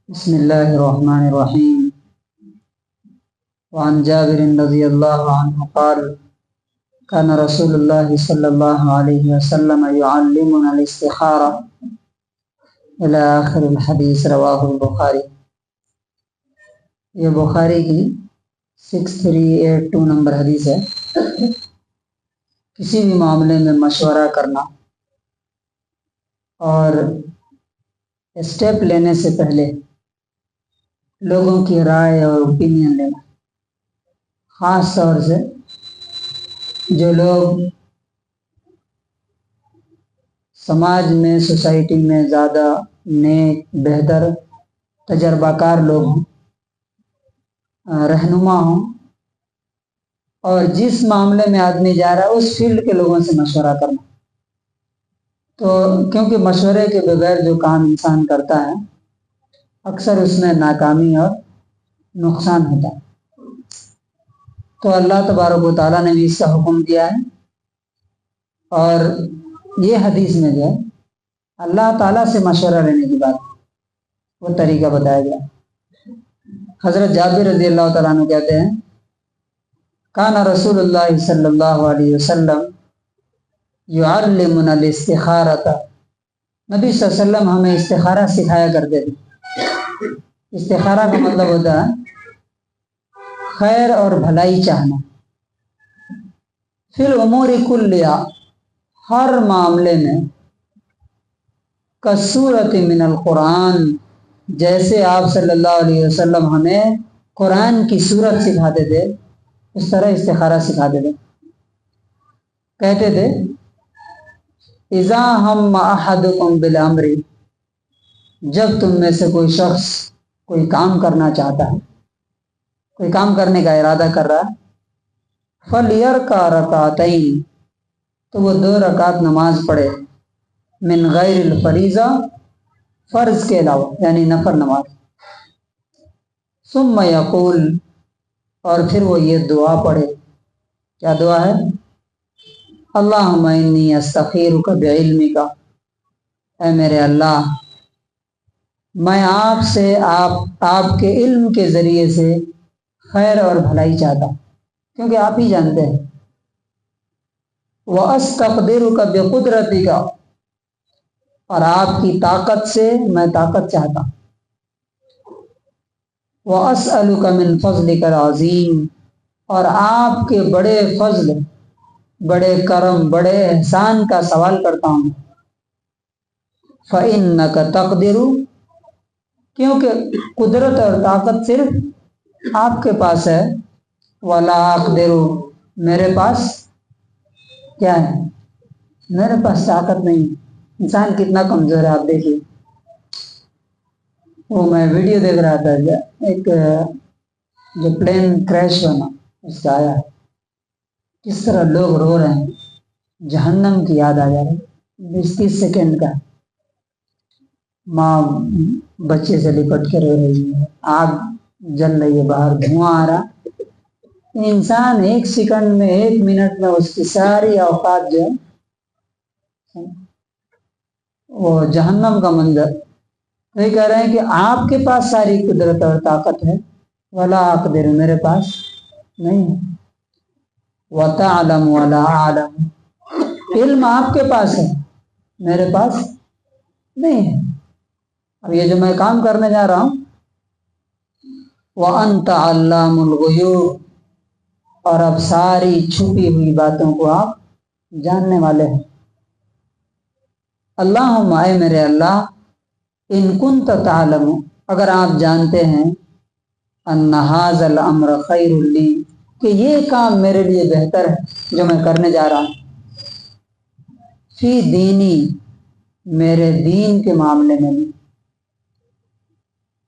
بسم الله الرحمن الرحيم. وعن جابر رضي الله عنه قال كان رسول الله صلى الله عليه وسلم يعلمنا الاستخارة إلى آخر الحديث. رواه البخاری. یہ بخاری کی 6382 نمبر حدیث ہے. کسی بھی معاملے میں مشورہ کرنا اور اسٹیپ لینے سے پہلے لوگوں کی رائے اور اوپینین لینا، خاص طور سے جو لوگ سماج میں، سوسائٹی میں زیادہ نیک، بہتر، تجربہ کار لوگ ہوں، رہنما ہوں، اور جس معاملے میں آدمی جا رہا ہے اس فیلڈ کے لوگوں سے مشورہ کرنا. تو کیونکہ مشورے کے بغیر جو کام انسان کرتا ہے اکثر اس میں ناکامی اور نقصان ہوتا ہے. تو اللہ تبارک و تعالیٰ نے بھی اس کا حکم دیا ہے، اور یہ حدیث میں جو ہے اللہ تعالیٰ سے مشورہ لینے کی بات، وہ طریقہ بتایا گیا. حضرت جابر رضی اللہ تعالیٰ عنہ کہتے ہیں کان رسول اللہ صلی اللہ علیہ وسلم یعلمنا الاستخارۃ، نبی صلی اللہ علیہ وسلم ہمیں استخارہ سکھایا کرتے تھے. استخارہ کا مطلب ہوتا ہے خیر اور بھلائی چاہنا. فی الامور کلیہ، ہر معاملے میں، کسورۃ من القرآن، جیسے آپ صلی اللہ علیہ وسلم ہمیں قرآن کی صورت سکھاتے تھے اس طرح استخارہ سکھاتے تھے. کہتے تھے اذا ہم احدکم بالامر، جب تم میں سے کوئی شخص کوئی کام کرنا چاہتا ہے، کوئی کام کرنے کا ارادہ کر رہا ہے، فلیرکع رکعتین، تو وہ 2 رکعت نماز پڑھے، من غیر الفریضہ، فرض کے علاوہ، یعنی نفل نماز. ثم یقول، اور پھر وہ یہ دعا پڑھے. کیا دعا ہے؟ اللہم انی استخیرک بعلمک، اے میرے اللہ، میں آپ سے آپ کے علم کے ذریعے سے خیر اور بھلائی چاہتا ہوں، کیونکہ آپ ہی جانتے ہیں. وَأَسْتَقْدِرُكَ بِقُدْرَتِكَ، اور آپ کی طاقت سے میں طاقت چاہتا ہوں. وَأَسْأَلُكَ مِنْ فَضْلِكَ الْعَظِيمِ، اور آپ کے بڑے فضل، بڑے کرم، بڑے احسان کا سوال کرتا ہوں. فَإِنَّكَ تَقْدِرُ، کیونکہ قدرت اور طاقت صرف آپ کے پاس ہے. وَلَا أَقْدِرُ، میرے پاس کیا ہے؟ میرے پاس طاقت نہیں. انسان کتنا کمزور ہے آپ دیکھیے. وہ میں ویڈیو دیکھ رہا تھا، ایک جو پلین کریش ہونا اس کا آیا، کس طرح لوگ رو رہے ہیں، جہنم کی یاد آ جا رہی. 20-30 سیکنڈ کا، ماں بچے سے لپٹ کے رو رہی ہے، آگ جل رہی ہے، باہر دھواں آ رہا. انسان 1 سیکنڈ میں، 1 منٹ میں اس کی ساری اوقات جو ہے وہ جہنم کا منظر. یہ کہہ رہے ہیں کہ آپ کے پاس ساری قدرت اور طاقت ہے، ولا اقدر، میرے پاس نہیں ہے. وتعلم ولا اعلم، علم آپ کے پاس ہے، میرے پاس نہیں ہے. اب یہ جو میں کام کرنے جا رہا ہوں، وانت علام الغیوب، اور اب ساری چھپی ہوئی باتوں کو آپ جاننے والے ہیں. اللہم، اے میرے اللہ، ان کنت تعلم، اگر آپ جانتے ہیں، ان ھذا الامر خیر لی، کہ یہ کام میرے لیے بہتر ہے جو میں کرنے جا رہا ہوں. فی دینی، میرے دین کے معاملے میں بھی،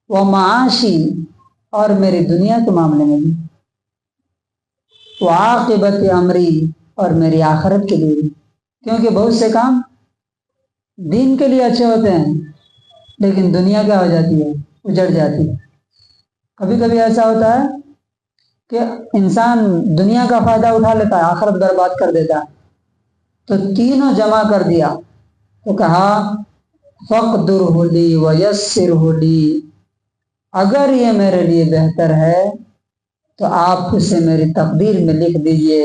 ومعاشی، اور میری دنیا کے معاملے میں بھی، وعاقبت امری، اور میری آخرت کے لیے بھی. کیونکہ بہت سے کام دین کے لیے اچھے ہوتے ہیں لیکن دنیا کیا ہو جاتی ہے؟ اجڑ جاتی ہے. کبھی کبھی ایسا ہوتا ہے کہ انسان دنیا کا فائدہ اٹھا لیتا ہے، آخرت برباد کر دیتا ہے. تو تینوں جمع کر دیا تو کہا فَقْدُرْهُ لِي وَيَسِّرْهُ لِي، اگر یہ میرے لیے بہتر ہے تو آپ اسے میری تقدیر میں لکھ دیجئے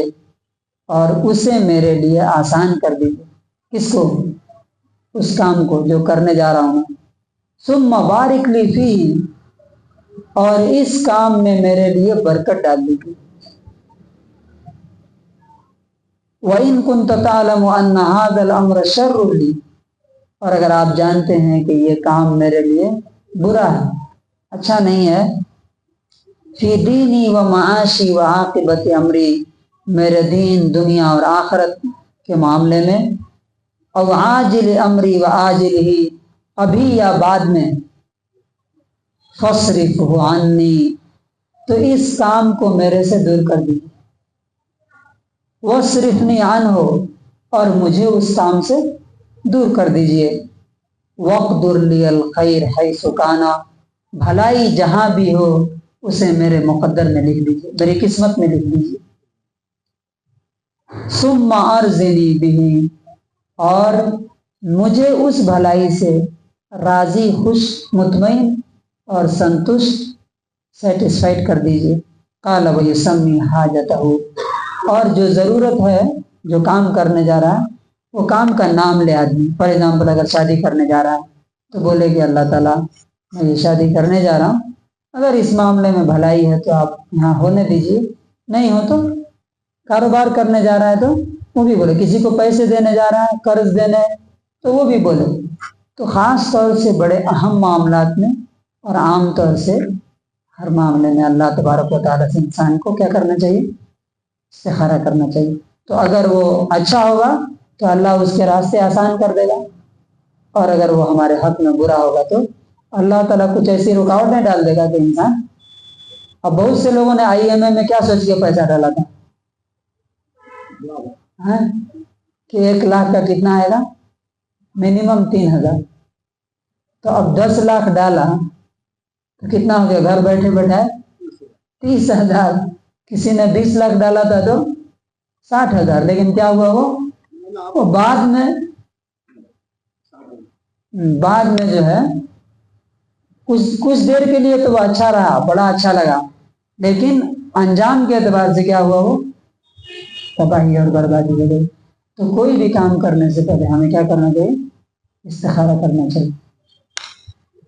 اور اسے میرے لیے آسان کر دیجئے۔ کس کو؟ اس کام کو جو کرنے جا رہا ہوں۔ ثم بارک لی فیہ، اور اس کام میں میرے لیے برکت ڈال دیجیے۔ وَإِن كُنْتَ تَعْلَمُ أَنَّ هَذَا الْأَمْرَ شَرٌّ لِّي، اور اگر آپ جانتے ہیں کہ یہ کام میرے لیے برا ہے، اچھا نہیں ہے، فی دینی و معاشی و عاقبت امری، میرے دین، دنیا اور آخرت کے معاملے میں، او عاجل امری و عاجل ہی، ابھی یا بعد میں، فاصرفہ عنی، تو اس کام کو میرے سے دور کر دیجیے۔ واصرفنی عنہ، اور مجھے اس کام سے دور کر دیجیے۔ واقدر لی الخیر حیث کان، بھلائی جہاں بھی ہو اسے میرے مقدر میں لکھ دیجیے، میری قسمت میں لکھ دیجیے۔ ثم ارضنی بہ، اور مجھے اس بھلائی سے راضی، خوش، مطمئن اور سنتشٹ، سیٹسفائڈ کر دیجیے۔ قال ویسمی حاجتہ، اور جو ضرورت ہے، جو کام کرنے جا رہا ہے، وہ کام کا نام لے آدمی۔ فار ایگزامپل اگر شادی کرنے جا رہا ہے تو بولے کہ اللہ تعالیٰ میں یہ شادی کرنے جا رہا ہوں، اگر اس معاملے میں بھلائی ہے تو آپ یہاں ہونے دیجیے، نہیں ہو تو کاروبار کرنے جا رہا ہے تو وہ بھی بولے، کسی کو پیسے دینے جا رہا ہے، قرض دینے، تو وہ بھی بولے۔ تو خاص طور سے بڑے اہم معاملات میں اور عام طور سے ہر معاملے میں اللہ تبارک و تعالیٰ سے انسان کو کیا کرنا چاہیے؟ استخارہ کرنا چاہیے۔ تو اگر وہ اچھا ہوگا تو اللہ اس کے راستے آسان کر دے گا، اور اگر وہ ہمارے حق میں برا ہوگا تو اللہ تعالیٰ کچھ ایسی رکاوٹیں ڈال دے گا کہ انسان، اب بہت سے لوگوں نے آئی ایم اے میں کیا سوچ کے پیسہ ڈالا تھا کہ 1 لاکھ کا کتنا آئے گا؟ منیمم 3,000۔ تو اب 10 لاکھ ڈالا تو کتنا ہو گیا؟ گھر بیٹھے بیٹھائے 30,000۔ کسی نے 20 لاکھ ڈالا تھا تو 60,000۔ لیکن کیا ہوا؟ وہ بعد میں جو ہے کچھ دیر کے لیے تو وہ اچھا رہا، بڑا اچھا لگا، لیکن انجام کے اعتبار سے کیا ہوا؟ وہ تباہی اور بربادی ہو گئی۔ تو کوئی بھی کام کرنے سے پہلے ہمیں کیا کرنا چاہیے؟ استخارہ کرنا چاہیے۔